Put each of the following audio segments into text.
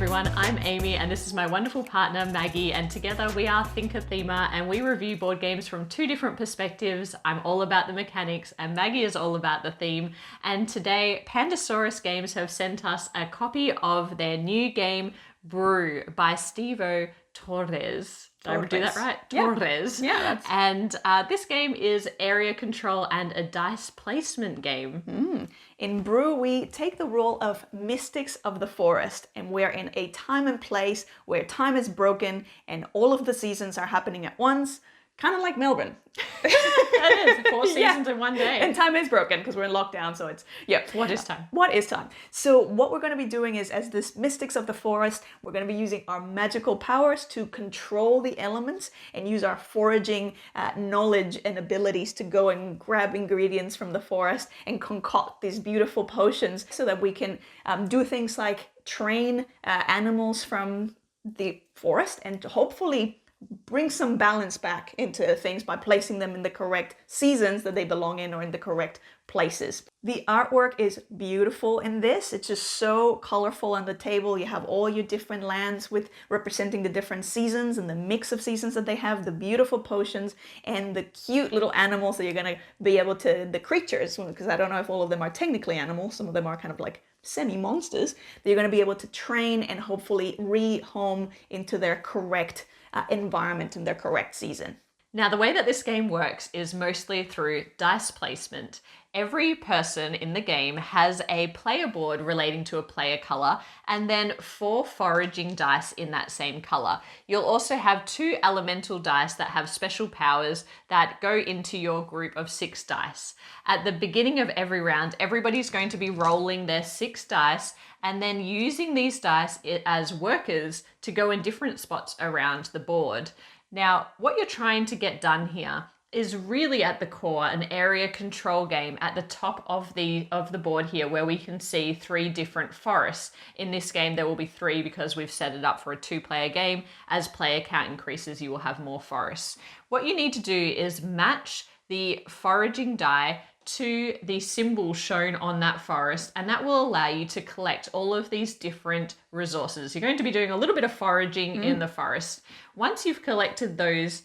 everyone, I'm Amy and this is my wonderful partner Maggie, and together we are ThinkerThemer and we review board games from two different perspectives. I'm all about the mechanics and Maggie is all about the theme, and today Pandasaurus Games have sent us a copy of their new game Brew by Stevo Torres. Did I do that right? Torres. Yeah. And this game is area control and a dice placement game. In Brew, we take the role of mystics of the forest, and we're in a time and place where time is broken and all of the seasons are happening at once, kind of like Melbourne. That is 4 seasons in one day. And time is broken because we're in lockdown, so it's, What is time? What is time? So what we're going to be doing is, as this mystics of the forest, we're going to be using our magical powers to control the elements and use our foraging knowledge and abilities to go and grab ingredients from the forest and concoct these beautiful potions so that we can do things like train animals from the forest and hopefully bring some balance back into things by placing them in the correct seasons that they belong in or in the correct places. The artwork is beautiful in this. It's just so colorful on the table. You have all your different lands with representing the different seasons and the mix of seasons that they have, the beautiful potions and the cute little animals that you're going to be able to, the creatures, because I don't know if all of them are technically animals. Some of them are kind of like semi-monsters that you're going to be able to train and hopefully rehome into their correct environment in their correct season. Now, the way that this game works is mostly through dice placement. Every person in the game has a player board relating to a player color and then 4 foraging dice in that same color. You'll also have 2 elemental dice that have special powers that go into your group of 6 dice. At the beginning of every round, everybody's going to be rolling their 6 dice and then using these dice as workers to go in different spots around the board. Now, what you're trying to get done here is really at the core an area control game at the top of the board here, where we can see 3 different forests. In this game there will be 3 because we've set it up for a 2-player game. As player count increases, you will have more forests. What you need to do is match the foraging die to the symbol shown on that forest, and that will allow you to collect all of these different resources. You're going to be doing a little bit of foraging in the forest. Once you've collected those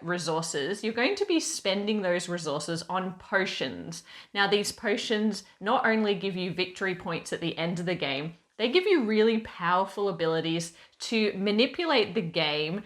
resources, you're going to be spending those resources on potions. Now, these potions not only give you victory points at the end of the game, they give you really powerful abilities to manipulate the game,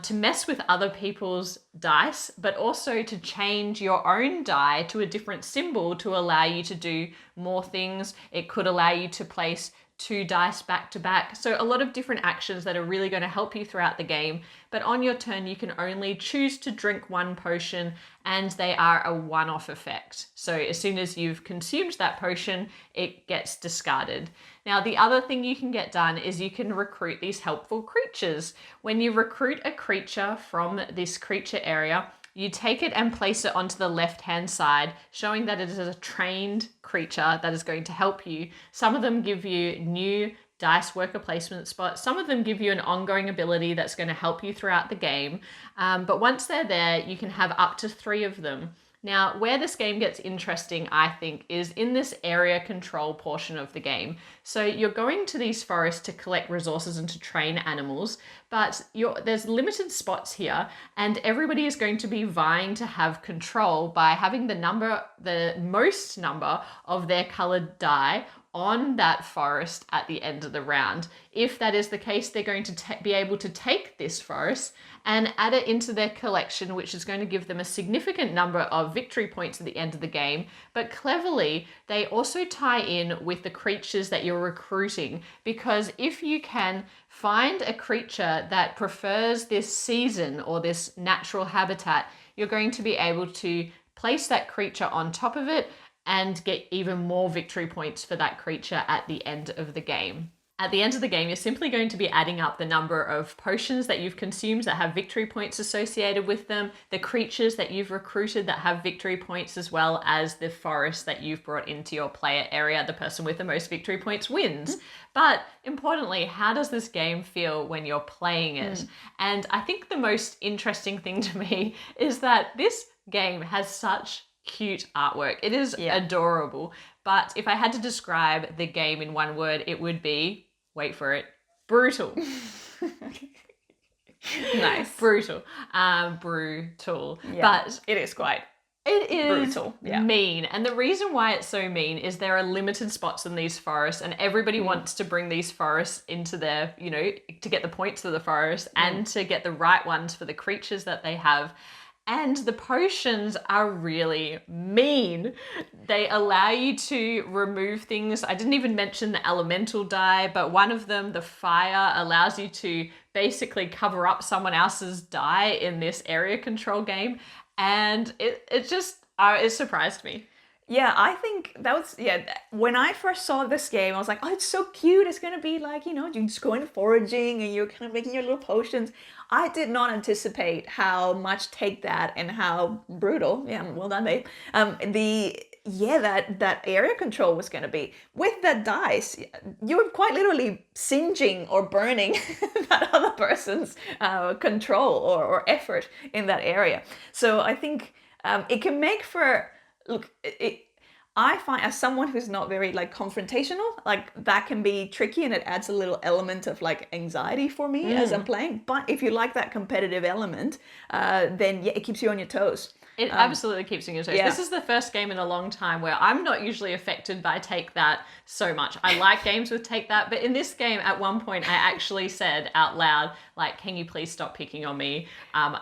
to mess with other people's dice, but also to change your own die to a different symbol to allow you to do more things. It could allow you to place 2 dice back to back. So a lot of different actions that are really going to help you throughout the game. But on your turn, you can only choose to drink 1 potion and they are a one-off effect. So as soon as you've consumed that potion, it gets discarded. Now, the other thing you can get done is you can recruit these helpful creatures. When you recruit a creature from this creature area, you take it and place it onto the left-hand side, showing that it is a trained creature that is going to help you. Some of them give you new dice worker placement spots. Some of them give you an ongoing ability that's going to help you throughout the game. But once they're there, you can have up to 3 of them. Now, where this game gets interesting, I think, is in this area control portion of the game. So you're going to these forests to collect resources and to train animals, but there's limited spots here, and everybody is going to be vying to have control by having the most number of their colored die on that forest at the end of the round. If that is the case, they're going to be able to take this forest and add it into their collection, which is going to give them a significant number of victory points at the end of the game. But cleverly, they also tie in with the creatures that you're recruiting, because if you can find a creature that prefers this season or this natural habitat, you're going to be able to place that creature on top of it and get even more victory points for that creature at the end of the game. At the end of the game, you're simply going to be adding up the number of potions that you've consumed that have victory points associated with them, the creatures that you've recruited that have victory points, as well as the forest that you've brought into your player area. The person with the most victory points wins. But importantly, how does this game feel when you're playing it? And I think the most interesting thing to me is that this game has such cute artwork. It is adorable. But if I had to describe the game in one word, it would be, wait for it, Brutal. Nice. Brutal. Brutal. Yeah, But it is quite. it is Brutal, yeah. mean. And the reason why it's so mean is there are limited spots in these forests, and everybody wants to bring these forests into their, to get the points for the forest and to get the right ones for the creatures that they have. And the potions are really mean. They allow you to remove things. I didn't even mention the elemental die, but one of them, the fire, allows you to basically cover up someone else's die in this area control game. And it surprised me. Yeah, I think that was, when I first saw this game, I was like, oh, it's so cute. It's going to be like, you're just going foraging and you're kind of making your little potions. I did not anticipate how much take that and how brutal, well done, babe, that area control was going to be. With that dice, you were quite literally singeing or burning that other person's control or effort in that area. So I think it can make for... Look, I find as someone who's not very confrontational, that can be tricky, and it adds a little element of anxiety for me as I'm playing. But if you like that competitive element, then it keeps you on your toes. It absolutely keeps you on your toes. Yeah. This is the first game in a long time where I'm not usually affected by Take That so much. I like games with Take That, but in this game, at one point, I actually said out loud, can you please stop picking on me?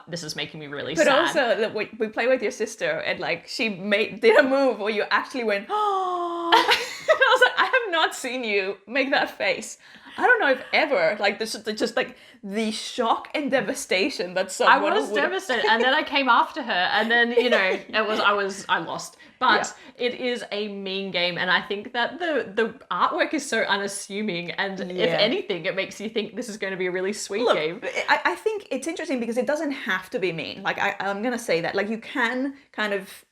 This is making me really sad. But also, we play with your sister, and she did a move where you actually went, oh. And I was like, I have not seen you make that face. I don't know if ever, this is just the shock and devastation that someone I was devastated, and then I came after her, and then I lost. But it is a mean game, and I think that the artwork is so unassuming, and if anything, it makes you think this is going to be a really sweet game. I think it's interesting because it doesn't have to be mean. I'm gonna say that you can kind of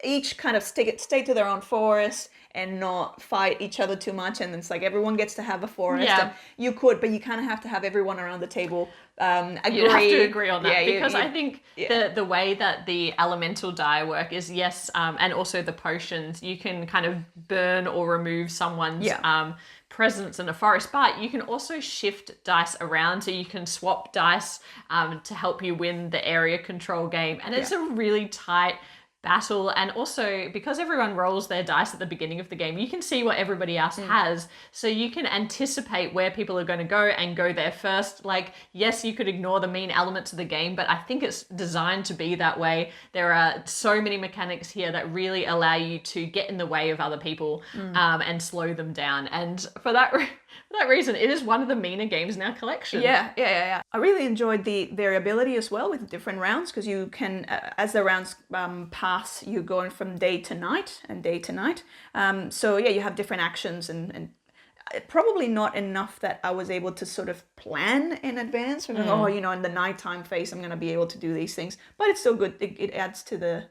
each kind of stay to their own forest and not fight each other too much, and it's everyone gets to have a forest. Yeah. And you could, but you kind of have to have everyone around the table agree. You have to agree on that, because I think the way that the elemental die work is and also the potions, you can kind of burn or remove someone's presence in a forest, but you can also shift dice around, so you can swap dice to help you win the area control game, and it's a really tight battle. And also, because everyone rolls their dice at the beginning of the game, you can see what everybody else has, so you can anticipate where people are going to go and go there first. Yes, you could ignore the mean elements of the game, but I think it's designed to be that way. There are so many mechanics here that really allow you to get in the way of other people and slow them down, and for that reason, it is one of the meaner games in our collection. Yeah. I really enjoyed the variability as well with different rounds, because you can, as the rounds pass, you're going from day to night and day to night. So you have different actions, and probably not enough that I was able to sort of plan in advance. In the nighttime phase, I'm going to be able to do these things. But it's still good. It adds to the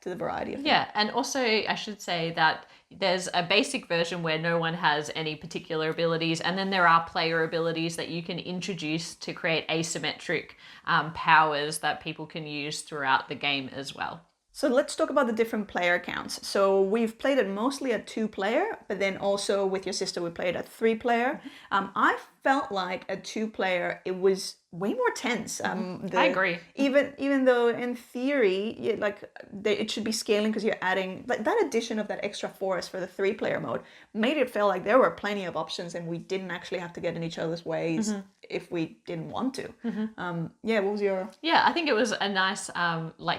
variety of things. Yeah, and also I should say that there's a basic version where no one has any particular abilities, and then there are player abilities that you can introduce to create asymmetric powers that people can use throughout the game as well. So let's talk about the different player counts. So we've played it mostly at 2-player, but then also with your sister we played at 3-player. I felt like at 2-player it was way more tense. I agree. Even though in theory, it should be scaling because you're adding that addition of that extra forest for the 3-player mode made it feel like there were plenty of options and we didn't actually have to get in each other's ways if we didn't want to. What was your? Yeah, I think it was a nice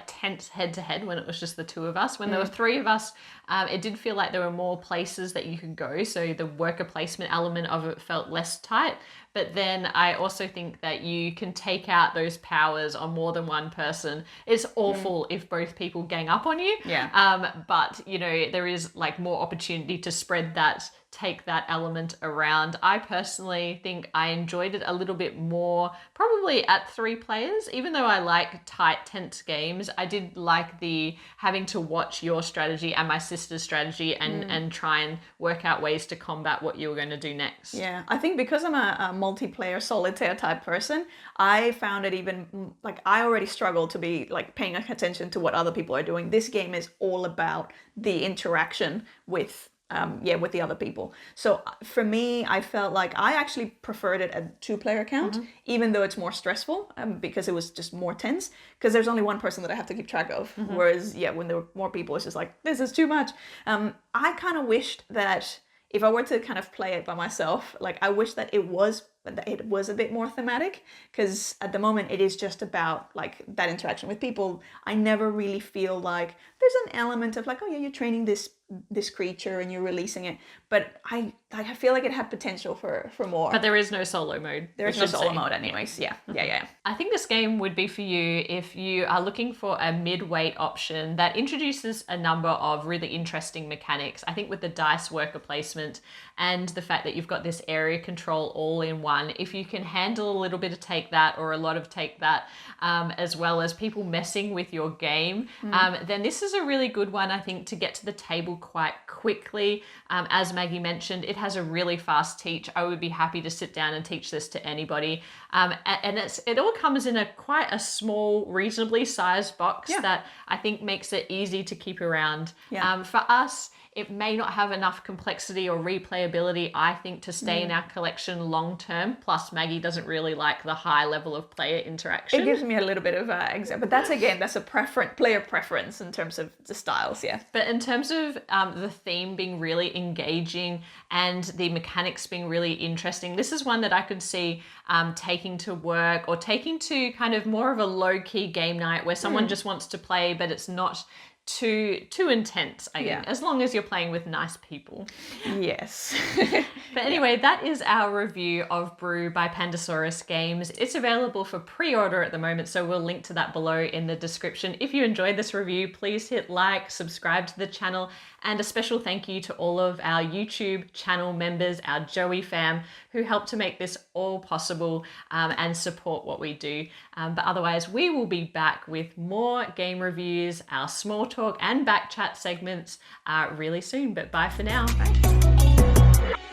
tense head to head when it was just the two of us. When there were 3 of us, it did feel like there were more places that you could go. So the worker placement element of it felt less tight. But then I also think that you can take out those powers on more than one person. It's awful if both people gang up on you. Yeah. But, there is more opportunity to spread that, take that element around. I personally think I enjoyed it a little bit more, probably at 3 players. Even though I like tight, tense games, I did like the having to watch your strategy and my sister's strategy and try and work out ways to combat what you were going to do next. Yeah, I think because I'm a multiplayer solitaire type person, I found it even I already struggle to be paying attention to what other people are doing. This game is all about the interaction with with the other people. So for me, I felt like I actually preferred it at 2-player count, even though it's more stressful because it was just more tense. Because there's only one person that I have to keep track of. Whereas, when there were more people, it's just like, this is too much. I kind of wished that if I were to kind of play it by myself, like I wish that it was a bit more thematic, because at the moment it is just about like that interaction with people. I never really feel like there's an element of like, oh yeah, you're training this creature and you're releasing it, but I feel like it had potential for more. But there is no solo mode. There is no solo mode anyways. Yeah. I think this game would be for you if you are looking for a mid-weight option that introduces a number of really interesting mechanics. I think with the dice worker placement and the fact that you've got this area control all in one, if you can handle a little bit of take that or a lot of take that, as well as people messing with your game, then this is a really good one, I think, to get to the table quite quickly. As Maggie mentioned, it has a really fast teach. I would be happy to sit down and teach this to anybody. And it all comes in quite a small, reasonably sized box that I think makes it easy to keep around. For us, it may not have enough complexity or replayability, I think, to stay in our collection long term. Plus, Maggie doesn't really like the high level of player interaction. It gives me a little bit of but that's a player preference in terms of the styles, But in terms of the theme being really engaging and the mechanics being really interesting, this is one that I could see taking to work or taking to kind of more of a low-key game night where someone just wants to play, but it's not too intense, I think, as long as you're playing with nice people. Yes. But anyway, that is our review of Brew by Pandasaurus Games. It's available for pre-order at the moment, so we'll link to that below in the description. If you enjoyed this review, please hit like, subscribe to the channel, and a special thank you to all of our YouTube channel members, our Joey fam, who help to make this all possible and support what we do. But otherwise, we will be back with more game reviews, our small talk and back chat segments really soon. But bye for now. Bye.